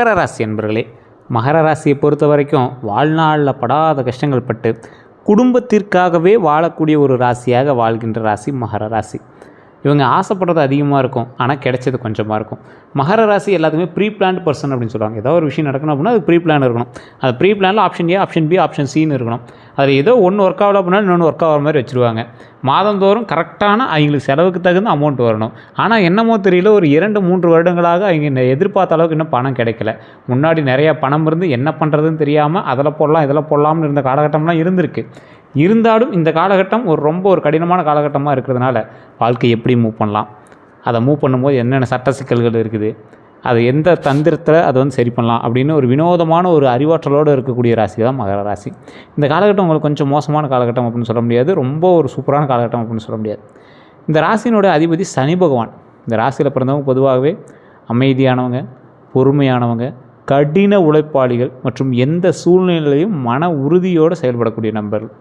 மகர ராசி என்பர்களே, மகர ராசியை பொறுத்த வரைக்கும் வாழ்நாளில் படாத கஷ்டங்கள் பட்டு குடும்பத்திற்காகவே வாழக்கூடிய ஒரு ராசியாக வாழ்கின்ற ராசி மகர ராசி. இவங்க ஆசைப்படுறது அதிகமாக இருக்கும், ஆனால் கிடைச்சது கொஞ்சமாக இருக்கும். மகர ராசி எல்லாத்துக்குமே ப்ரீ பிளான்ட் பர்சன் அப்படின்னு சொல்லுவாங்க. ஏதோ ஒரு விஷயம் நடக்கணும் அப்படின்னா அது ப்ரீ பிளான் இருக்கணும். அது ப்ரீ பிளானில் option A, option B, option சின்னு இருக்கணும். அதில் ஏதோ ஒன்று ஒர்க் ஆகல அப்படின்னா இன்னொன்று ஒர்க் ஆகிற மாதிரி வச்சுருவாங்க. மாதந்தோறும் கரெக்டான அவங்களுக்கு செலவுக்கு தகுந்த அமௌண்ட் வரணும். ஆனால் என்னமோ தெரியல, ஒரு 2-3 வருடங்களாக அவங்க எதிர்பார்த்த அளவுக்கு இன்னும் பணம் கிடைக்கல. முன்னாடி நிறையா பணம் இருந்து என்ன பண்ணுறதுன்னு தெரியாமல் அதில் போடலாம் இதில் போடலாம்னு இருந்த காலகட்டம்லாம் இருந்திருக்கு. இருந்தாலும் இந்த காலகட்டம் ரொம்ப ஒரு கடினமான காலகட்டமாக இருக்கிறதுனால வாழ்க்கை எப்படி மூவ் பண்ணலாம், அதை மூவ் பண்ணும்போது என்னென்ன சட்ட சிக்கல்கள் இருக்குது, அது எந்த தந்திரத்தில் அதை சரி பண்ணலாம் அப்படின்னு ஒரு வினோதமான ஒரு அறிவாற்றலோடு இருக்கக்கூடிய ராசி தான் மகர ராசி. இந்த காலகட்டம் உங்களுக்கு கொஞ்சம் மோசமான காலகட்டம் அப்படின்னு சொல்ல முடியாது, ரொம்ப ஒரு சூப்பரான காலகட்டம் அப்படின்னு சொல்ல முடியாது. இந்த ராசியினோட அதிபதி சனி பகவான். இந்த ராசியில் பிறந்தவங்க பொதுவாகவே அமைதியானவங்க, பொறுமையானவங்க, கடின உழைப்பாளிகள் மற்றும் எந்த சூழ்நிலையிலையும் மன உறுதியோடு செயல்படக்கூடிய நபர்கள்.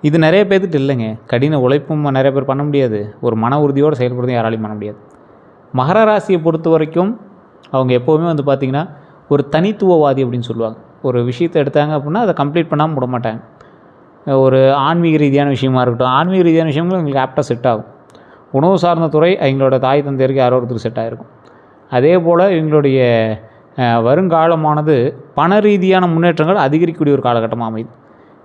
இது நிறைய பேர்த்துட்டு இல்லைங்க. கடின உழைப்பும் நிறைய பேர் பண்ண முடியாது, ஒரு மன உறுதியோடு செயல்படுறதும் யாராலையும் பண்ண முடியாது. மகர ராசியை பொறுத்த வரைக்கும் அவங்க எப்போவுமே பார்த்திங்கன்னா ஒரு தனித்துவவாதி அப்படின்னு சொல்லுவாங்க. ஒரு விஷயத்தை எடுத்தாங்க அப்படின்னா அதை கம்ப்ளீட் பண்ணாமல் விட மாட்டாங்க. ஒரு ஆன்மீக ரீதியான விஷயமா இருக்கட்டும், ஆன்மீக ரீதியான விஷயங்களும் எங்களுக்கு ஆப்டாக செட் ஆகும். உணவு சார்ந்த துறை அவங்களோட தாய் தந்தையருக்கு யாரோ ஒருத்தருக்கு செட் ஆகிருக்கும். அதே போல் இவங்களுடைய வருங்காலமானது பண ரீதியான முன்னேற்றங்கள் அதிகரிக்கக்கூடிய ஒரு காலகட்டமாக அமையுது.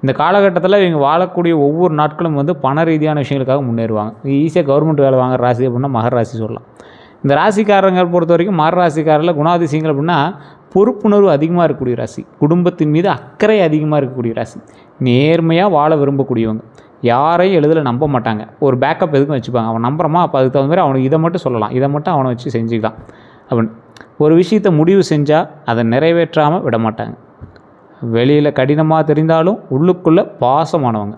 இந்த காலகட்டத்தில் இவங்க வாழக்கூடிய ஒவ்வொரு நாட்களும் பண ரீதியான விஷயங்களுக்காக முன்னேறுவாங்க. ஈஸியாக கவர்மெண்ட் வேலை வாங்குற ராசி அப்படின்னா மகர ராசி சொல்லலாம். இந்த ராசிக்காரங்க பொறுத்த வரைக்கும் மகர ராசிக்காரில் குணாதிசயங்கள் அப்படின்னா பொறுப்புணர்வு அதிகமாக இருக்கக்கூடிய ராசி, குடும்பத்தின் மீது அக்கறை அதிகமாக இருக்கக்கூடிய ராசி, நேர்மையாக வாழ விரும்பக்கூடியவங்க, யாரையும் எளிதில் நம்ப மாட்டாங்க. ஒரு பேக்கப் எதுக்கும் வச்சுப்பாங்க. அவன் நம்புறமா அப்போ அதுக்கு தகுந்த மாதிரி அவனுக்கு இதை மட்டும் சொல்லலாம், இதை மட்டும் அவனை வச்சு செஞ்சுக்கலாம் அப்படின்னு. ஒரு விஷயத்தை முடிவு செஞ்சால் அதை நிறைவேற்றாமல் விட மாட்டாங்க. வெளியில் கடினமாக தெரிந்தாலும் உள்ளுக்குள்ளே பாசமானவங்க.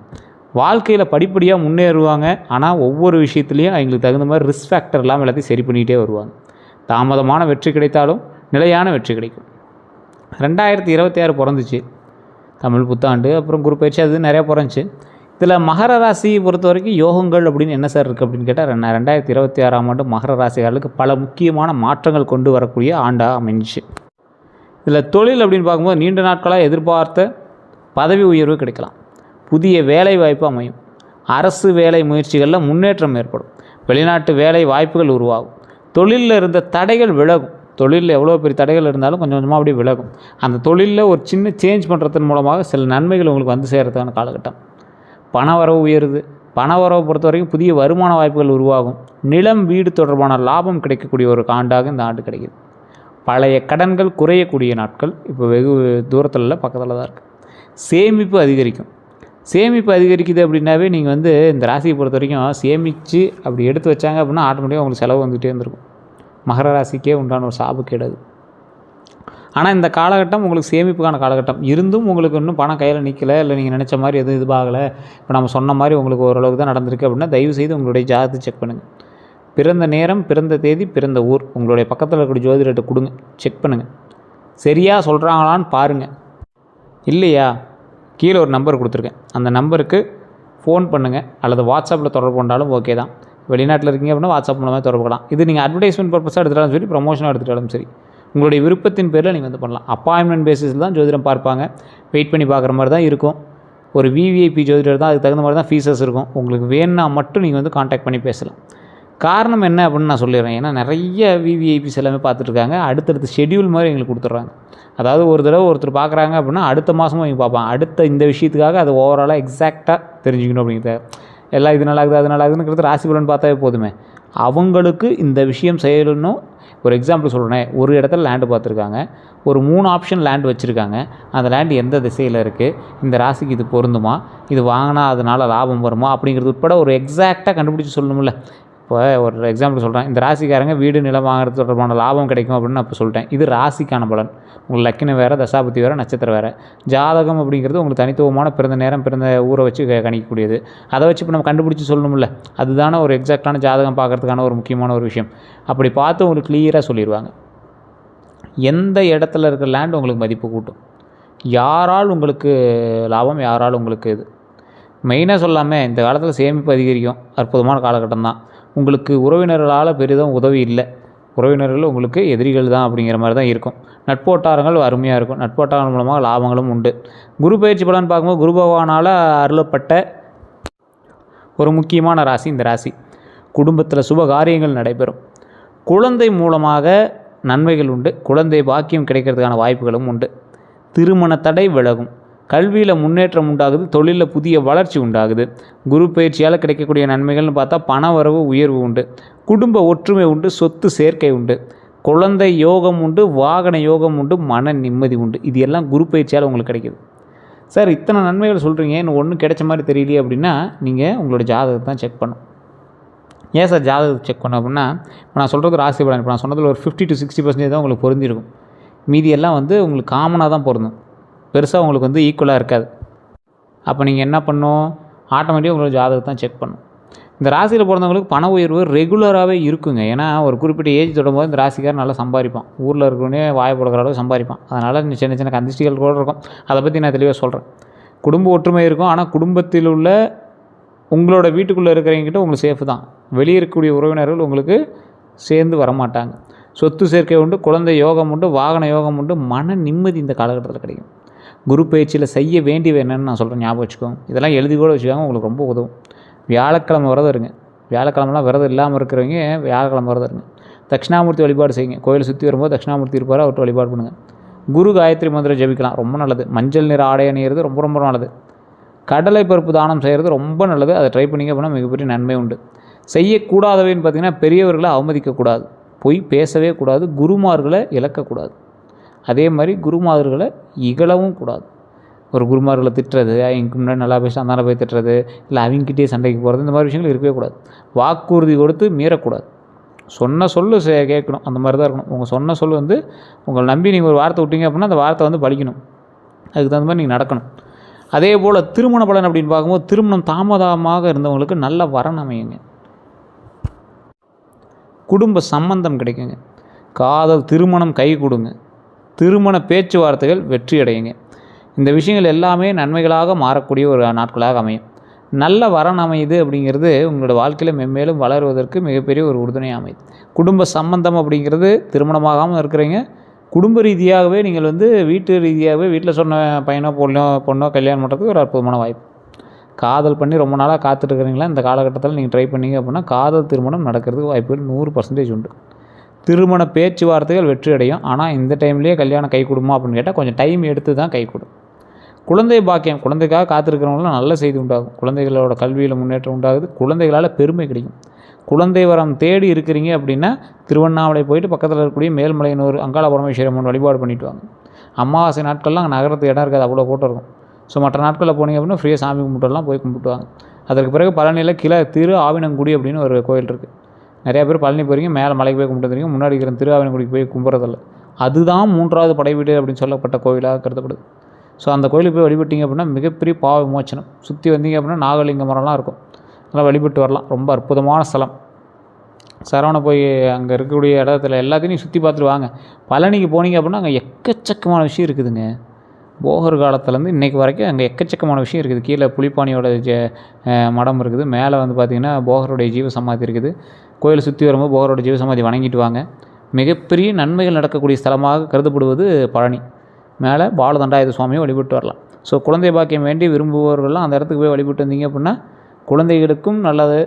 வாழ்க்கையில் படிப்படியாக முன்னேறுவாங்க. ஆனால் ஒவ்வொரு விஷயத்துலையும் அவங்களுக்கு தகுந்த மாதிரி ரிஸ்க் ஃபேக்டர் இல்லாமல் எல்லாத்தையும் சரி பண்ணிகிட்டே வருவாங்க. தாமதமான வெற்றி கிடைத்தாலும் நிலையான வெற்றி கிடைக்கும். 2026 பிறந்துச்சு, தமிழ் புத்தாண்டு, அப்புறம் குரு பயிற்சி, அது நிறையா பிறந்துச்சு. இதில் மகர ராசியை பொறுத்த வரைக்கும் யோகங்கள் அப்படின்னு என்ன சார் இருக்குது அப்படின்னு கேட்டால் 2026ஆம் ஆண்டு மகர ராசிகளுக்கு பல முக்கியமான மாற்றங்கள் கொண்டு வரக்கூடிய ஆண்டாக அமைஞ்சிச்சு. இதில் தொழில் அப்படின்னு பார்க்கும்போது நீண்ட நாட்களாக எதிர்பார்த்த பதவி உயர்வு கிடைக்கலாம், புதிய வேலை வாய்ப்பு அமையும், அரசு வேலை முயற்சிகளில் முன்னேற்றம் ஏற்படும், வெளிநாட்டு வேலை வாய்ப்புகள் உருவாகும், தொழிலில் இருந்த தடைகள் விலகும். தொழிலில் எவ்வளோ பெரிய தடைகள் இருந்தாலும் கொஞ்சம் கொஞ்சமாக அப்படியே விலகும். அந்த தொழிலில் ஒரு சின்ன சேஞ்ச் பண்ணுறதன் மூலமாக சில நன்மைகள் உங்களுக்கு சேர்கிறதுக்கான காலகட்டம். பணவரவு உயருது. பணவரவை பொறுத்த வரைக்கும் புதிய வருமான வாய்ப்புகள் உருவாகும். நிலம் வீடு தொடர்பான லாபம் கிடைக்கக்கூடிய ஒரு ஆண்டாக இந்த ஆண்டு கிடைக்குது. பழைய கடன்கள் குறையக்கூடிய நாட்கள் இப்போ வெகு தூரத்தில் இல்லை, பக்கத்தில் தான் இருக்குது. சேமிப்பு அதிகரிக்கும். சேமிப்பு அதிகரிக்குது அப்படின்னாவே நீங்கள் இந்த ராசியை பொறுத்த வரைக்கும் சேமித்து அப்படி எடுத்து வச்சாங்க அப்படின்னா ஆட்டோமேட்டிக்காக உங்களுக்கு செலவு வந்துகிட்டே இருந்திருக்கும். மகர ராசிக்கே உண்டான ஒரு சாபக்கேடு அது. ஆனால் இந்த காலகட்டம் உங்களுக்கு சேமிப்புக்கான காலகட்டம் இருந்தும் உங்களுக்கு இன்னும் பணம் கையில் நிற்கலை, இல்லை நீங்கள் நினச்ச மாதிரி எதுவும் இதுவாகலை, இப்போ நம்ம சொன்ன மாதிரி உங்களுக்கு ஓரளவுக்கு தான் நடந்திருக்கு அப்படின்னா தயவுசெய்து உங்களுடைய ஜாதகத்தை செக் பண்ணுங்கள். பிறந்த நேரம், பிறந்த தேதி, பிறந்த ஊர் உங்களுடைய பக்கத்தில் இருக்கக்கூடிய ஜோதிடத்தை கொடுங்க, செக் பண்ணுங்கள். சரியாக சொல்கிறாங்களான்னு பாருங்கள். இல்லையா, கீழே ஒரு நம்பர் கொடுத்துருக்கேன், அந்த நம்பருக்கு ஃபோன் பண்ணுங்கள் அல்லது வாட்ஸ்அப்பில் தொடர்பு கொண்டாலும் ஓகே தான். வெளிநாட்டில் இருக்கீங்க அப்படின்னா வாட்ஸ்அப் மூலமாக தொடர்புக்கலாம். இது நீங்கள் அட்வர்டைஸ்மெண்ட் பர்பஸாக எடுத்துட்டாலும் சரி, ப்ரமோஷனாக எடுத்துட்டாலும் சரி, உங்களுடைய விருப்பத்தின் பேரில் நீங்கள் பண்ணலாம். அப்பாயின்மெண்ட் பேசிஸில் தான் ஜோதிடம் பார்ப்பாங்க, வெயிட் பண்ணி பார்க்குற மாதிரி தான் இருக்கும். ஒரு விவிஐபி ஜோதிடர் தான், அதுக்கு தகுந்த மாதிரி தான் ஃபீஸஸ் இருக்கும். உங்களுக்கு வேணுன்னா மட்டும் நீங்கள் கான்டாக்ட் பண்ணி பேசலாம். காரணம் என்ன அப்படின்னு நான் சொல்லிடுறேன். ஏன்னா நிறைய விவிஐபிஸ் எல்லாமே பார்த்துட்ருக்காங்க, அடுத்தடுத்து ஷெட்யூல் மாதிரி எங்களுக்கு கொடுத்துட்றாங்க. அதாவது ஒரு தடவை ஒருத்தர் பார்க்குறாங்க அப்படின்னா அடுத்த மாதமும் அவங்க பார்ப்பாங்க. அடுத்த இந்த விஷயத்துக்காக அதை ஓவராலாக எக்ஸாக்டாக தெரிஞ்சுக்கணும் அப்படிங்கிறத. எல்லாம் இது நல்லாகுது அது நல்லாகுதுங்கிறது ராசி பலன் பார்த்தாவே போதுமே. அவங்களுக்கு இந்த விஷயம் செய்யணும்னு ஒரு எக்ஸாம்பிள் சொல்கிறேன். ஒரு இடத்துல லேண்டு பார்த்துருக்காங்க, ஒரு 3 ஆப்ஷன் லேண்டு வச்சுருக்காங்க. அந்த லேண்டு எந்த திசையில் இருக்குது, இந்த ராசிக்கு இது பொருந்துமா, இது வாங்கினா அதனால் லாபம் வருமா அப்படிங்கிறது உட்பட ஒரு எக்ஸாக்டாக கண்டுபிடிச்சி சொல்லணும்ல. இப்போ ஒரு எக்ஸாம்பிள் சொல்கிறேன், இந்த ராசிக்காரங்க வீடு நிலம் வாங்குறது தொடர்பான லாபம் கிடைக்கும் அப்படின்னு நான் இப்போ சொல்லிட்டேன். இது ராசிக்கான பலன். உங்களுக்கு லக்கினம் வேறு, தசாபதி வேறு, நட்சத்திரம் வேறு. ஜாதகம் அப்படிங்கிறது உங்களுக்கு தனித்துவமான பிறந்த நேரம், பிறந்த ஊரை வச்சு கணிக்கக்கூடியது. அதை வச்சு இப்போ நம்ம கண்டுபிடிச்சி சொல்லணும்ல, அதுதானே ஒரு எக்ஸாக்டான ஜாதகம் பார்க்குறதுக்கான ஒரு முக்கியமான ஒரு விஷயம். அப்படி பார்த்து உங்களுக்கு கிளியராக சொல்லிடுவாங்க. எந்த இடத்துல இருக்கிற லேண்ட் உங்களுக்கு மதிப்பு கூட்டும், யாரால் உங்களுக்கு லாபம், யாரால் உங்களுக்கு இது. மெயினாக சொல்லாமல் இந்த காலத்தில் சேமிப்பு அதிகரிக்கும், அற்புதமான காலகட்டம் தான். உங்களுக்கு உறவினர்களால் பெரிதும் உதவி இல்லை, உறவினர்கள் உங்களுக்கு எதிரிகள் தான் அப்படிங்கிற மாதிரி தான் இருக்கும். நட்போட்டாரங்கள் அருமையாக இருக்கும். நட்போட்டாரங்கள் மூலமாக லாபங்களும் உண்டு. குரு பயிற்சி பலன் பார்க்கும்போது குரு பகவானால் அருளப்பட்ட ஒரு முக்கியமான ராசி இந்த ராசி. குடும்பத்தில் சுப காரியங்கள் நடைபெறும். குழந்தை மூலமாக நன்மைகள் உண்டு. குழந்தை பாக்கியம் கிடைக்கிறதுக்கான வாய்ப்புகளும் உண்டு. திருமண தடை விலகும். கல்வியில் முன்னேற்றம் உண்டாகுது. தொழிலில் புதிய வளர்ச்சி உண்டாகுது. குரு பயிற்சியால் கிடைக்கக்கூடிய நன்மைகள்னு பார்த்தா பண வரவு உயர்வு உண்டு. குடும்ப ஒற்றுமை உண்டு. சொத்து சேர்க்கை உண்டு. குழந்தை யோகம் உண்டு. வாகன யோகம் உண்டு. மன நிம்மதி உண்டு. இது எல்லாம் குரு பயிற்சியால் உங்களுக்கு கிடைக்கிது. சார் இத்தனை நன்மைகள் சொல்கிறீங்க, இன்னும் ஒன்றும் கிடைச்ச மாதிரி தெரியலையே அப்படின்னா நீங்கள் உங்களோட ஜாதகத்தை தான் செக் பண்ணணும். ஏன் சார் ஜாதகத்தை செக் பண்ணணும் அப்படின்னா, இப்போ நான் சொல்கிறது ராசி பலன். இப்போ நான் சொன்னதில் ஒரு 50 to 60% தான் உங்களுக்கு பொருந்திருக்கும். மீதியெல்லாம் உங்களுக்கு காமனாக தான் பொருந்தும். பெருசாக உங்களுக்கு ஈக்குவலாக இருக்காது. அப்போ நீங்கள் என்ன பண்ணணும், ஆட்டோமேட்டிக்காக உங்களோட ஜாதகத்தை தான் செக் பண்ணணும். இந்த ராசியில் பிறந்தவங்களுக்கு பண உயர்வு ரெகுலராகவே இருக்குங்க. ஏன்னா ஒரு குறிப்பிட்ட ஏஜ் தொடும்போது இந்த ராசிக்காரர் நல்லா சம்பாதிப்பான். ஊரில் இருக்கிறவனே வாய போடுற அளவு சம்பாதிப்பான். அதனால் சின்ன சின்ன கந்திஷ்டிகள் கூட இருக்கும். அதை பற்றி நான் தெளிவாக சொல்கிறேன். குடும்ப ஒற்றுமை இருக்கும். ஆனால் குடும்பத்தில் உள்ள உங்களோட வீட்டுக்குள்ளே இருக்கிறவங்கிட்ட உங்களுக்கு சேஃப் தான். வெளியே இருக்கக்கூடிய உறவினர்கள் உங்களுக்கு சேர்ந்து வரமாட்டாங்க. சொத்து சேர்க்கை உண்டு. குழந்தை யோகம் உண்டு. வாகன யோகம் உண்டு. மன நிம்மதி இந்த காலகட்டத்தில் கிடைக்கும். குரு பயிற்சியில் செய்ய வேண்டியது என்னென்னு நான் சொல்கிறேன், ஞாபகம் வச்சுக்கோங்க. இதெல்லாம் எழுதி கூட வச்சுக்கோங்க, உங்களுக்கு ரொம்ப உதவும். வியாழக்கிழமை விரதம் இருங்க. வியாழக்கிழமெலாம் விரதம் இல்லாமல் இருக்கிறவங்க வியாழக்கிழமை விரதம் இருங்க. தட்சிணாமூர்த்தி வழிபாடு செய்யுங்க. கோயிலை சுற்றி வரும்போது தட்சிணாமூர்த்தி இருப்பார், அவர்கிட்ட வழிபாடு பண்ணுங்கள். குரு காயத்ரி மந்திரம் ஜபிக்கலாம், ரொம்ப நல்லது. மஞ்சள் நிற ஆடை அணியிறது ரொம்ப ரொம்ப நல்லது. கடலை பருப்பு தானம் செய்கிறது ரொம்ப நல்லது. அதை ட்ரை பண்ணிங்க அப்படின்னா மிகப்பெரிய நன்மை உண்டு. செய்யக்கூடாதவைன்னு பார்த்திங்கன்னா, பெரியவர்களை அவமதிக்கக்கூடாது, பொய் பேசவே கூடாது, குருமார்களை இழக்கக்கூடாது. அதே மாதிரி குருமார்களை இகழவும் கூடாது. ஒரு குருமார்களை திட்டுறது, அவங்க முன்னாடி நல்லா பேசி அந்தாண்ட போய் திட்டுறது, இல்லை அவங்ககிட்டே சண்டைக்கு போகிறது, இந்த மாதிரி விஷயங்கள் இருக்கவே கூடாது. வாக்குறுதி கொடுத்து மீறக்கூடாது. சொன்ன சொல்லு கேட்கணும், அந்த மாதிரி தான் இருக்கணும். உங்கள் சொன்ன சொல் உங்களை நம்பி நீங்கள் ஒரு வார்த்தை விட்டீங்க அப்படின்னா அந்த வார்த்தை பலிக்கணும். அதுக்கு தகுந்த மாதிரி நீங்கள் நடக்கணும். அதே போல் திருமண பலன் அப்படின்னு பார்க்கும்போது, திருமணம் தாமதமாக இருந்தவங்களுக்கு நல்ல வரன் அமையுங்க. குடும்ப சம்பந்தம் கிடைக்குங்க. காதல் திருமணம் கை கொடுங்க. திருமண பேச்சுவார்த்தைகள் வெற்றி அடையுங்க. இந்த விஷயங்கள் எல்லாமே நன்மைகளாக மாறக்கூடிய ஒரு நாட்களாக அமையும். நல்ல வரன் அமையுது அப்படிங்கிறது உங்களோட வாழ்க்கையில் மென்மேலும் வளருவதற்கு மிகப்பெரிய ஒரு உறுதுணையாக அமையுது. குடும்ப சம்பந்தம் அப்படிங்கிறது திருமணமாகாமல் இருக்கிறீங்க, குடும்ப ரீதியாகவே நீங்கள் வீட்டு ரீதியாகவே வீட்டில் சொன்ன பையனோ பொண்ணோ கல்யாணம் பண்ணுறதுக்கு ஒரு அற்புதமான வாய்ப்பு. காதல் பண்ணி ரொம்ப நாளாக காத்துட்ருக்கிறீங்களா, இந்த காலகட்டத்தில் நீங்கள் ட்ரை பண்ணிங்க அப்படின்னா காதல் திருமணம் நடக்கிறதுக்கு வாய்ப்புகள் 100% உண்டு. திருமண பேச்சுவார்த்தைகள் வெற்றி அடையும். ஆனால் இந்த டைம்லேயே கல்யாணம் கை கொடுமா அப்படின்னு கேட்டால் கொஞ்சம் டைம் எடுத்து தான் கை கொடும். குழந்தை பாக்கியம், குழந்தைக்காக காத்திருக்கிறவங்களாம் நல்ல செய்தி உண்டாகும். குழந்தைகளோட கல்வியில் முன்னேற்றம் உண்டாகுது. குழந்தைகளால் பெருமை கிடைக்கும். குழந்தை வரம் தேடி இருக்கிறீங்க அப்படின்னா திருவண்ணாமலை போயிட்டு பக்கத்தில் இருக்கக்கூடிய மேல்மலையனூர் அங்காள பரமேஸ்வரி அம்மன் வழிபாடு பண்ணிட்டு வாங்க. அமாவாசை நாட்கள்லாம் அங்கே நகரத்துக்கு இடம் இருக்காது, அவ்வளோ கூட்டம் இருக்கும். ஸோ மற்ற நாட்களில் போனீங்க அப்படின்னா ஃப்ரீயாக சாமி கும்பிட்டுலாம் போய் கும்பிட்டுவாங்க. அதற்கு பிறகு பழனியில் கீழே திரு ஆவினங்குடி அப்படின்னு ஒரு கோயில் இருக்குது. நிறையா பேர் பழனி போகிறீங்க, மேலே மலைக்கு போய் கும்பிட்டு வந்துறீங்க, முன்னாடி இருக்கிற திரு ஆவினங்குடிக்கு போய் கும்பிட்றதில்ல. அதுதான் 3வது படை வீடு அப்படின்னு சொல்லப்பட்ட கோயிலாக கருதப்படுது. ஸோ அந்த கோயிலுக்கு போய் வழிபட்டிங்க அப்படின்னா மிகப்பெரிய பாவ விமோச்சனம். சுற்றி வந்தீங்க அப்படின்னா நாகலிங்க மரம்லாம் இருக்கும், அதெல்லாம் வழிபட்டு வரலாம். ரொம்ப அற்புதமான ஸ்தலம். சரவண போய் அங்கே இருக்கக்கூடிய இடத்துல எல்லாத்தையும் சுற்றி பார்த்துட்டு வாங்க. பழனிக்கு போனீங்க அப்படின்னா அங்கே எக்கச்சக்கமான விஷயம் இருக்குதுங்க. போகர் காலத்துலேருந்து இன்றைக்கு வரைக்கும் அங்கே எக்கச்சக்கமான விஷயம் இருக்குது. கீழே புலிப்பாணியோட மடம் இருக்குது, மேலே பார்த்திங்கன்னா போகருடைய ஜீவசமாதி இருக்குது. கோயிலை சுற்றி வரும்போது போகரோட ஜீவசமாதி வணங்கிட்டு வாங்க. மிகப்பெரிய நன்மைகள் நடக்கக்கூடிய ஸ்தலமாக கருதப்படுவது பழனி. மேலே பாலதண்டாயுத சுவாமியை வழிபட்டு வரலாம். ஸோ குழந்தை பாக்கியம் வேண்டி விரும்புபவர்கள்லாம் அந்த இடத்துக்கு போய் வழிபட்டு வந்தீங்க அப்படின்னா குழந்தைகளுக்கும் நல்லது,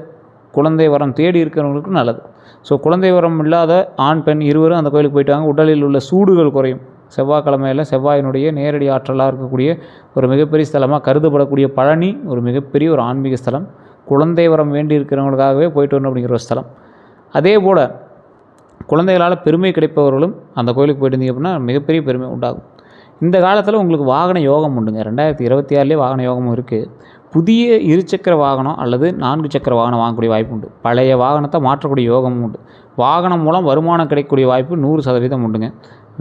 குழந்தை வரம் தேடி இருக்கிறவங்களுக்கும் நல்லது. ஸோ குழந்தை வரம் இல்லாத ஆண் பெண் இருவரும் அந்த கோயிலுக்கு போயிட்டு வாங்க. உடலில் உள்ள சூடுகள் குறையும். செவ்வாய்க்கிழமையில் செவ்வாயினுடைய நேரடி ஆற்றலாக இருக்கக்கூடிய ஒரு மிகப்பெரிய ஸ்தலமாக கருதப்படக்கூடிய பழனி ஒரு மிகப்பெரிய ஒரு ஆன்மீக ஸ்தலம். குழந்தை வரம் வேண்டி இருக்கிறவங்களுக்காகவே போயிட்டு வரணும் அப்படிங்கிற ஒரு ஸ்தலம். அதே போல் குழந்தைகளால் பெருமை கிடைப்பவர்களும் அந்த கோயிலுக்கு போயிட்டு இருந்தீங்க அப்படின்னா மிகப்பெரிய பெருமை உண்டாகும். இந்த காலத்தில் உங்களுக்கு வாகன யோகம் உண்டுங்க. 2026 வாகன யோகமும் இருக்குது. புதிய இருசக்கர வாகனம் அல்லது 4 சக்கர வாகனம் வாங்கக்கூடிய வாய்ப்பு உண்டு. பழைய வாகனத்தை மாற்றக்கூடிய யோகமும் உண்டு. வாகனம் மூலம் வருமானம் கிடைக்கக்கூடிய வாய்ப்பு 100% உண்டுங்க.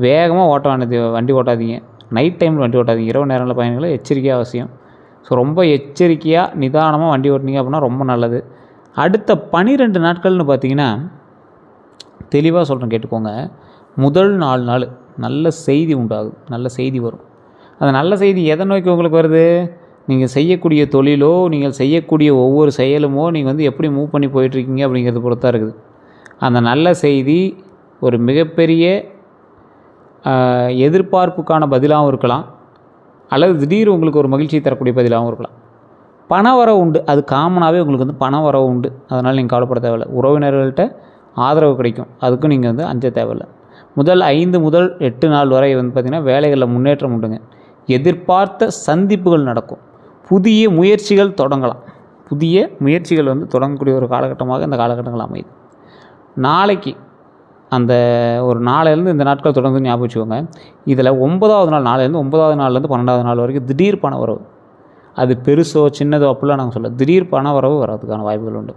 வேகமாக வண்டி ஓட்டாதீங்க. நைட் டைமில் வண்டி ஓட்டாதீங்க. இரவு நேரங்களில் பயணிகளை எச்சரிக்கையாக அவசியம். ஸோ ரொம்ப எச்சரிக்கையாக நிதானமாக வண்டி ஓட்டினீங்க அப்படின்னா ரொம்ப நல்லது. அடுத்த 12 நாட்கள்னு பார்த்தீங்கன்னா தெளிவாக சொல்கிறேன், கேட்டுக்கோங்க. முதல் 4 நாள் நல்ல செய்தி உண்டாகுது, நல்ல செய்தி வரும். அந்த நல்ல செய்தி எதை நோக்கி உங்களுக்கு வருது? நீங்கள் செய்யக்கூடிய தொழிலோ நீங்கள் செய்யக்கூடிய ஒவ்வொரு செயலுமோ நீங்கள் எப்படி மூவ் பண்ணி போயிட்டுருக்கீங்க அப்படிங்கிறது பொறுத்தான் இருக்குது. அந்த நல்ல செய்தி ஒரு மிகப்பெரிய எதிர்பார்ப்புக்கான பதிலாகவும் இருக்கலாம், அல்லது திடீர் உங்களுக்கு ஒரு மகிழ்ச்சியை தரக்கூடிய பதிலாகவும் இருக்கலாம். பண வரவு உண்டு, அது காமனாகவே உங்களுக்கு வந்து பண வரவு உண்டு, அதனால் நீங்கள் கவலைப்பட தேவையில்லை. உறவினர்கள்ட்ட ஆதரவு கிடைக்கும், அதுக்கும் நீங்கள் வந்து அஞ்ச தேவையில்லை. முதல் 5 முதல் 8 நாள் வரை வந்து பார்த்திங்கன்னா வேலைகளில் முன்னேற்றம் உண்டுங்க. எதிர்பார்த்த சந்திப்புகள் நடக்கும், புதிய முயற்சிகள் தொடங்கலாம். புதிய முயற்சிகள் வந்து தொடங்கக்கூடிய ஒரு காலகட்டமாக இந்த காலகட்டங்கள் அமையுது. நாளைக்கு அந்த ஒரு நாளையிலேருந்து இந்த நாட்கள் தொடர்ந்து ஞாபகம் வச்சுக்கோங்க. இதில் 9வது நாள், நாளையிலேருந்து 9வது நாள்லேருந்து 12வது நாள் வரைக்கும் திடீர் பண வரவு. அது பெருசோ சின்னதோ அப்படிலாம் நாங்கள் சொல்ல, திடீர் பண வரவு வர்றதுக்கான வாய்ப்புகள் உண்டு.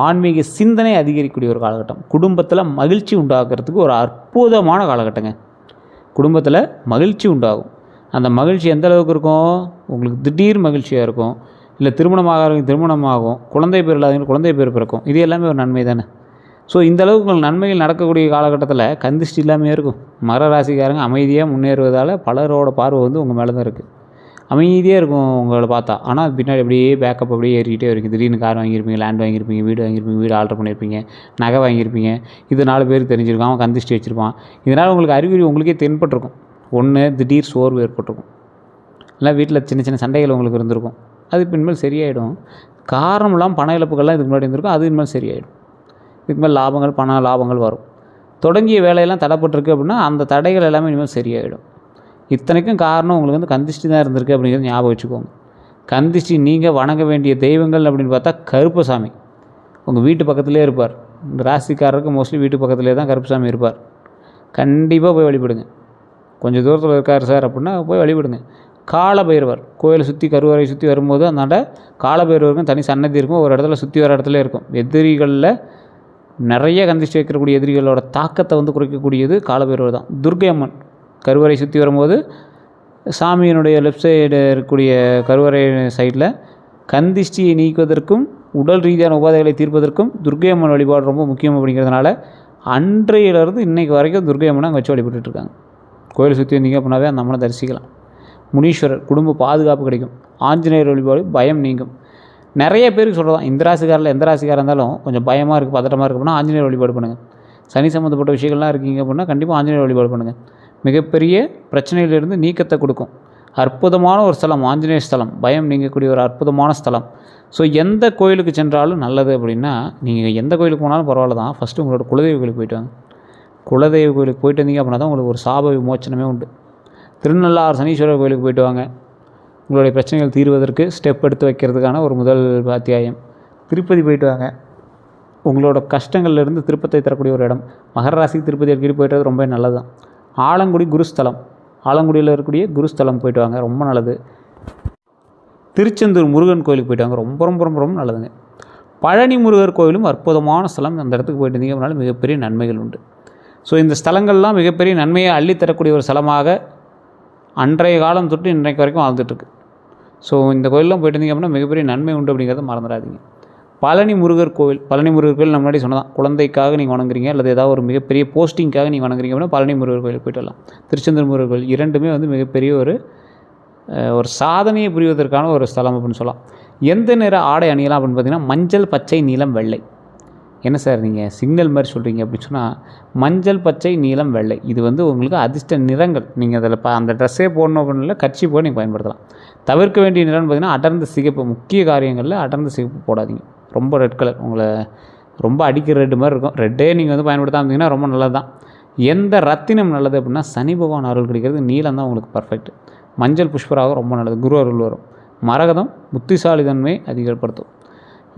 ஆன்மீக சிந்தனை அதிகரிக்கக்கூடிய ஒரு காலகட்டம். குடும்பத்தில் மகிழ்ச்சி உண்டாகிறதுக்கு ஒரு அற்புதமான காலகட்டங்க. குடும்பத்தில் மகிழ்ச்சி உண்டாகும். அந்த மகிழ்ச்சி எந்த அளவுக்கு இருக்கும்? உங்களுக்கு திடீர் மகிழ்ச்சியாக இருக்கும். இல்லை திருமணமாகும், குழந்தை பேர் இல்லாதவங்களுக்கு குழந்தை பேர் பிறக்கும். இது எல்லாமே ஒரு நன்மை தானே. ஸோ இந்த அளவுக்கு உங்கள் நன்மைகள் நடக்கக்கூடிய காலகட்டத்தில் கந்திஷ்டி இல்லாமல் இருக்கும். மகர ராசிக்காரங்க அமைதியாக முன்னேறுவதால் பலரோட பார்வை வந்து உங்கள் மேலே தான் இருக்குது. அமைதியாக இருக்கும் உங்களை பார்த்தா, ஆனால் பின்னாடி அப்படியே பேக்கப் அப்படியே ஏறிக்கிட்டே இருக்கும். திடீர்னு கார் வாங்கியிருப்பீங்க, லேண்ட் வாங்கியிருப்பீங்க, வீடு ஆல்ட்ரு பண்ணியிருப்பீங்க, நகை வாங்கியிருப்பீங்க. இது 4 பேருக்கு தெரிஞ்சிருக்கும், அவன் கந்திஷ்டி வச்சுருப்பான். இதனால் உங்களுக்கு அறிகுறி உங்களுக்கே தென்பட்டிருக்கும். ஒன்று, திடீர் சோர்வு ஏற்பட்டிருக்கும், இல்லை வீட்டில் சின்ன சின்ன சண்டைகள் உங்களுக்கு இருந்திருக்கும். அது இனிமேல் சரியாயிடும். காரணம் இல்லாமல் பண இழப்புகள்லாம் இதுக்கு முன்னாடி இருந்திருக்கும், அது இனிமேல் சரியாயிடும். இதுக்கு மேலே லாபங்கள், பண லாபங்கள் வரும். தொடங்கிய வேலையெல்லாம் தடைப்பட்டிருக்கு அப்படின்னா அந்த தடைகள் எல்லாமே இனிமேல் சரியாயிடும். இத்தனைக்கும் காரணம் உங்களுக்கு வந்து கந்திஷ்டி தான் இருந்திருக்கு அப்படிங்கிறது ஞாபகம் வச்சுக்கோங்க. கந்திஷ்டி நீங்கள் வணங்க வேண்டிய தெய்வங்கள் அப்படின்னு பார்த்தா கருப்பசாமி உங்கள் வீட்டு பக்கத்துலேயே இருப்பார். இந்த ராசிக்காரருக்கு மோஸ்ட்லி வீட்டு பக்கத்துலேயே தான் கருப்பசாமி இருப்பார். கண்டிப்பாக போய் வழிபடுங்க. கொஞ்சம் தூரத்தில் இருக்கார் சார் அப்படின்னா போய் வழிபடுங்க. காலபைரவர் கோயிலை சுற்றி கருவறை சுற்றி வரும்போது அந்தாண்ட காலபைரவருக்கும் தனி சன்னதி இருக்கும். ஒரு இடத்துல சுற்றி வர இடத்துல இருக்கும். எதிரிகளில் நிறைய கந்திஷ்டி வைக்கக்கூடிய எதிரிகளோட தாக்கத்தை வந்து குறைக்கக்கூடியது காலபைரவர் தான். துர்க்கை அம்மன் கருவறை சுற்றி வரும்போது சாமியினுடைய லெஃப்ட் சைடு இருக்கக்கூடிய கருவறை சைடில் கந்திஷ்டியை நீக்குவதற்கும் உடல் ரீதியான உபாதைகளை தீர்ப்பதற்கும் துர்க்கை அம்மன் வழிபாடு ரொம்ப முக்கியம். அப்படிங்கிறதுனால அன்றையிலிருந்து இன்றைக்கு வரைக்கும் துர்க்கை அம்மனை அங்கே வச்சு வழிபட்டுருக்காங்க. கோயிலை சுற்றி வந்தீங்க அப்படின்னாவே அந்த அம்மனை தரிசிக்கலாம். முனீஸ்வரர் குடும்ப பாதுகாப்பு கிடைக்கும். ஆஞ்சநேயர் வழிபாடு பயம் நீங்கும். நிறைய பேருக்கு சொல்கிறதான், இந்த ராசிக்காரில் எந்த ராசிக்காராக இருந்தாலும் கொஞ்சம் பயமாக இருக்குது, பதட்டமாக இருக்குது அப்படின்னா ஆஞ்சநேயர் வழிபாடு பண்ணுங்கள். சனி சம்மந்தப்பட்ட விஷயங்கள்லாம் இருக்கீங்க அப்படின்னா கண்டிப்பாக ஆஞ்சநேயர் வழிபாடு பண்ணுங்கள். மிகப்பெரிய பிரச்சனையிலிருந்து நீக்கத்தை கொடுக்கும். அற்புதமான ஒரு ஸ்தலம் ஆஞ்சநேயர் ஸ்தலம், பயம் நீங்கக்கூடிய ஒரு அற்புதமான ஸ்தலம். ஸோ எந்த கோயிலுக்கு சென்றாலும் நல்லது அப்படின்னா, நீங்கள் எந்த கோயிலுக்கு போனாலும் பரவாயில்ல தான், ஃபஸ்ட்டு உங்களோட குலதெய்வ கோயிலுக்கு போய்ட்டு வாங்க. குலதெய்வ கோயிலுக்கு போய்ட்டு வந்தீங்க அப்படின்னா தான் உங்களுக்கு ஒரு சாப விமோச்சனமே உண்டு. திருநள்ளாறு சனீஸ்வரர் கோயிலுக்கு போய்ட்டு வாங்க. உங்களுடைய பிரச்சனைகள் தீர்வதற்கு ஸ்டெப் எடுத்து வைக்கிறதுக்கான ஒரு முதல் அத்தியாயம். திருப்பதி போய்ட்டு வாங்க. உங்களோட கஷ்டங்கள்லேருந்து திருப்பத்தை தரக்கூடிய ஒரு இடம். மகர ராசிக்கு திருப்பதி அடிக்கடி போய்ட்டு ரொம்ப நல்லது தான். ஆலங்குடி குருஸ்தலம், ஆலங்குடியில் இருக்கக்கூடிய குருஸ்தலம் போய்ட்டு வாங்க, ரொம்ப நல்லது. திருச்செந்தூர் முருகன் கோயிலுக்கு போய்ட்டு வாங்க, ரொம்ப ரொம்ப ரொம்ப ரொம்ப நல்லதுங்க. பழனி முருகர் கோயிலும் அற்புதமான ஸ்தலம். அந்த இடத்துக்கு போய்ட்டு இருந்தீங்க அப்படின்னாலும் மிகப்பெரிய நன்மைகள் உண்டு. ஸோ இந்த ஸ்தலங்கள்லாம் மிகப்பெரிய நன்மையை அள்ளித்தரக்கூடிய ஒரு ஸ்தலமாக அன்றைய காலம் தொட்டு இன்றைக்கு வரைக்கும் வாழ்ந்துட்டுருக்கு. ஸோ இந்த கோயிலெலாம் போய்ட்டு இருந்தீங்க அப்படின்னா மிகப்பெரிய நன்மை உண்டு அப்படிங்கிறத மறந்துடாதீங்க. பழனி முருகர் கோவில் நம்ம முன்னாடி சொன்னதான், குழந்தைக்காக நீங்கள் வணங்குறீங்க அல்லது ஏதாவது ஒரு மிகப்பெரிய போஸ்டிங்காக நீங்கள் வணங்குறீங்க அப்படின்னா பழனி முருகர் கோயிலுக்கு போய்ட்டு வரலாம். திருச்செந்தூர் முருகர் கோயில் இரண்டுமே வந்து மிகப்பெரிய ஒரு சாதனையை புரிவதற்கான ஒரு ஸ்தலம் அப்படின்னு சொல்லலாம். எந்த நிற ஆடை அணியலாம் அப்படின்னு பார்த்தீங்கன்னா மஞ்சள், பச்சை, நீலம், வெள்ளை. என்ன சார் நீங்கள் சிக்னல் மாதிரி சொல்கிறீங்க அப்படின்னு சொன்னால், மஞ்சள், பச்சை, நீலம், வெள்ளை இது வந்து உங்களுக்கு அதிர்ஷ்ட நிறங்கள். நீங்கள் அதில் அந்த ட்ரெஸ்ஸே போடணும் அப்படின்னு இல்லை, கட்சி போய் நீங்கள் பயன்படுத்தலாம். தவிர்க்க வேண்டிய நிறம்னு பார்த்தீங்கன்னா அடர்ந்த சிகப்பு. முக்கிய காரியங்களில் அடர்ந்த சிகப்பு போடாதீங்க. ரொம்ப ரெட் கலர் உங்களை ரொம்ப அடிக்கிற ரெட்டு மாதிரி இருக்கும். ரெட்டே நீங்கள் வந்து பயன்படுத்தாமல் இருந்தீங்கன்னா ரொம்ப நல்லது தான். எந்த ரத்தினம் நல்லது அப்படின்னா சனி பகவான் அருள் கிடைக்கிறது நீலம் தான் உங்களுக்கு பர்ஃபெக்ட். மஞ்சள் புஷ்பராகம் ரொம்ப நல்லது, குரு அருள் வரும். மரகதம் புத்திசாலித்தன்மை அதிகப்படுத்தும்.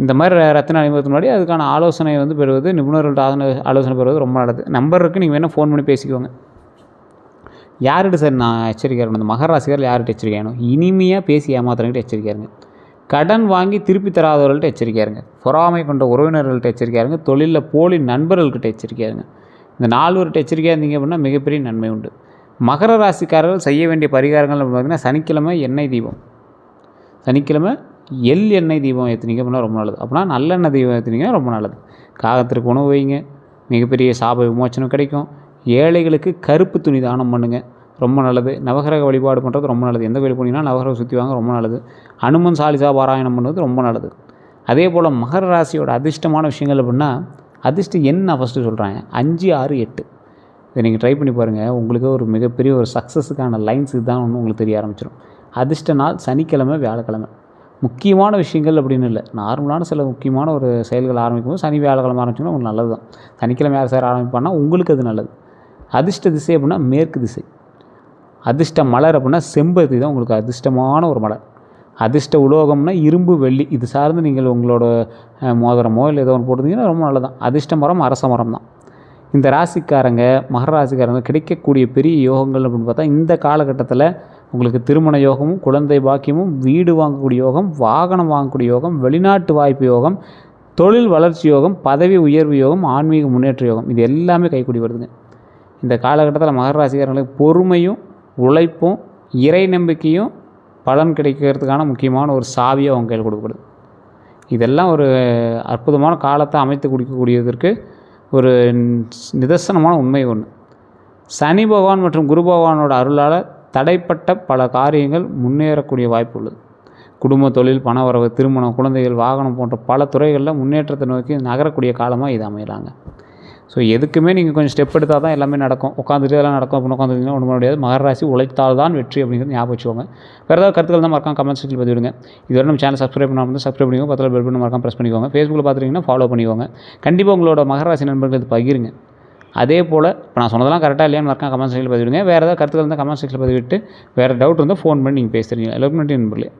இந்த மாதிரி ரத்தின அனுபவத்துக்கு முன்னாடி அதுக்கான ஆலோசனை வந்து பெறுவது, நிபுணர்கள்ட்ட ஆலோசனை பெறுவது ரொம்ப நல்லது. நம்பர் இருக்குது, நீங்கள் வேணால் ஃபோன் பண்ணி பேசிக்கோங்க. யார்கிட்ட சார் நான் எச்சரிக்கையாக இருக்கணும்? இந்த மகர ராசிக்காரில் யார்கிட்ட எச்சரிக்கையாகணும்? இனிமையாக பேசி ஏமாத்துறவங்கள்ட்ட எச்சரிக்கையாக இருங்க. கடன் வாங்கி திருப்பி தராதவர்கள்ட்ட எச்சரிக்கையாக இருங்க. பொறாமை கொண்ட உறவினர்கள்ட்ட எச்சரிக்கையாக இருங்க. தொழிலில் போலி நண்பர்கள்கிட்ட எச்சரிக்கையாக இருங்க. இந்த 4 பேர்கிட்ட எச்சரிக்கையாக இருந்தீங்க அப்படின்னா மிகப்பெரிய நன்மை உண்டு. மகர ராசிக்காரர்கள் செய்ய வேண்டிய பரிகாரங்கள் பார்த்திங்கன்னா சனிக்கிழமை எண்ணெய் தீபம், சனிக்கிழமை எண்ணெய் தீபம் ஏற்றுனீங்க அப்படின்னா ரொம்ப நல்லது. அப்படின்னா நல்லெண்ணெய் தீபம் ஏற்றுனீங்கன்னா ரொம்ப நல்லது. காகத்திற்கு உணவு வைங்க, மிகப்பெரிய சாப விமோச்சனம் கிடைக்கும். ஏழைகளுக்கு கருப்பு துணி தானம் பண்ணுங்கள், ரொம்ப நல்லது. நவகிரக வழிபாடு பண்ணுறது ரொம்ப நல்லது. எந்த கோயில் போனீங்கன்னா நவகிரகம் சுற்றி வாங்க, ரொம்ப நல்லது. அனுமன் சாலிசா பாராயணம் பண்ணுறது ரொம்ப நல்லது. அதே போல் மகர ராசியோட அதிர்ஷ்டமான விஷயங்கள் அப்படின்னா அதிர்ஷ்ட எண் நான் ஃபஸ்ட்டு சொல்கிறேன் 5, 6, 8. இதை நீங்கள் ட்ரை பண்ணி பாருங்கள். உங்களுக்கு ஒரு மிகப்பெரிய ஒரு சக்ஸஸுக்கான லைன்ஸ் இதுதான் ஒன்று உங்களுக்கு தெரிய ஆரம்பிச்சிடும். அதிர்ஷ்ட நாள் சனிக்கிழமை, வியாழக்கிழமை. முக்கியமான விஷயங்கள் அப்படின்னு இல்லை, நார்மலான சில முக்கியமான ஒரு செயல்கள் ஆரம்பிக்கும்போது சனி வியாழக்கிழமை ஆரம்பிச்சோன்னா உங்களுக்கு நல்லது தான். சனிக்கிழமை யார் சார் ஆரம்பிப்பான்னா உங்களுக்கு அது நல்லது. அதிர்ஷ்ட திசை அப்படின்னா மேற்கு திசை. அதிர்ஷ்ட மலர் அப்படின்னா செம்பருத்தி தான் உங்களுக்கு அதிர்ஷ்டமான ஒரு மலர். அதிர்ஷ்ட உலோகம்னா இரும்பு, வெள்ளி. இது சார்ந்து நீங்கள் உங்களோட மோதிரமோ இல்லை ஏதோ ஒன்று போட்டிருந்தீங்கன்னா ரொம்ப நல்லதான். அதிர்ஷ்ட மரம் அரச மரம் தான். இந்த ராசிக்காரங்க, மகர ராசிக்காரங்க கிடைக்கக்கூடிய பெரிய யோகங்கள் அப்படின்னு பார்த்தா இந்த காலகட்டத்தில் உங்களுக்கு திருமண யோகமும், குழந்தை பாக்கியமும், வீடு வாங்கக்கூடிய யோகம், வாகனம் வாங்கக்கூடிய யோகம், வெளிநாட்டு வாய்ப்பு யோகம், தொழில் வளர்ச்சி யோகம், பதவி உயர்வு யோகம், ஆன்மீக முன்னேற்ற யோகம், இது எல்லாமே கைக்கூடி வருதுங்க. இந்த காலகட்டத்தில் மகர ராசிக்காரங்களுக்கு பொறுமையும், உழைப்பும், இறை நம்பிக்கையும் பலன் கிடைக்கிறதுக்கான முக்கியமான ஒரு சாவியாக அவங்க கையில் கொடுக்கப்படுது. இதெல்லாம் ஒரு அற்புதமான காலத்தை அமைத்து கொடுக்கக்கூடியதற்கு ஒரு நிதர்சனமான உண்மை ஒன்று. சனி பகவான் மற்றும் குரு பகவானோட அருளால் தடைப்பட்ட பல காரியங்கள் முன்னேறக்கூடிய வாய்ப்பு உள்ளது. குடும்ப, தொழில், பணவரவு, திருமணம், குழந்தைகள், வாகனம் போன்ற பல துறைகளில் முன்னேற்றத்தை நோக்கி நகரக்கூடிய காலமாக இது அமையலாங்க. ஸோ எதுக்குமே நீங்கள் கொஞ்சம் ஸ்டெப் எடுத்தால் தான் எல்லாமே நடக்கும். உட்காந்துட்டு எல்லாம் நடக்கும் அப்படின்னு உட்காந்துருந்தீங்கன்னா ஒன்றும் முடியாது. மகர ராசி உழைத்தால் தான் வெற்றி அப்படிங்கிறது ஞாபகம் வச்சுக்கோங்க. வேறு ஏதாவது கருத்துக்கள் தான் மறக்காம கமெண்ட் செக்ஷனில் பதிவிடுங்க. இதுவரை நம்ம சேனல் சப்ஸ்கிரைப் பண்ணாமல் சப்ஸ்கிரைப் பண்ணிக்கோங்க. பக்கத்தில் பெல் பட்டன் மறக்காம ப்ரெஸ் பண்ணிக்கோங்க. ஃபேஸ்புக்கில் பார்த்துட்டிங்கன்னா ஃபாலோ பண்ணிக்கோங்க. கண்டிப்பாக உங்களோட மகர ராசி நண்பர்கள் இது பகிருங்க. அதே போல் இப்போ நான் சொன்னதெல்லாம் கரெக்டாக இல்லையான்னு மறக்காம கமெண்ட் செக்ஷனில் பதிவிடுங்க. வேறு ஏதாவது கருத்துக்கள் இருந்தால் கமெண்ட் செக்ஷனில் பதிவிட்டு வேறு டவுட் இருந்தால் ஃபோன் பண்ணி நீங்கள் பேசுகிறீங்க. எல்லாருக்கும் நன்றி நண்பர்களே.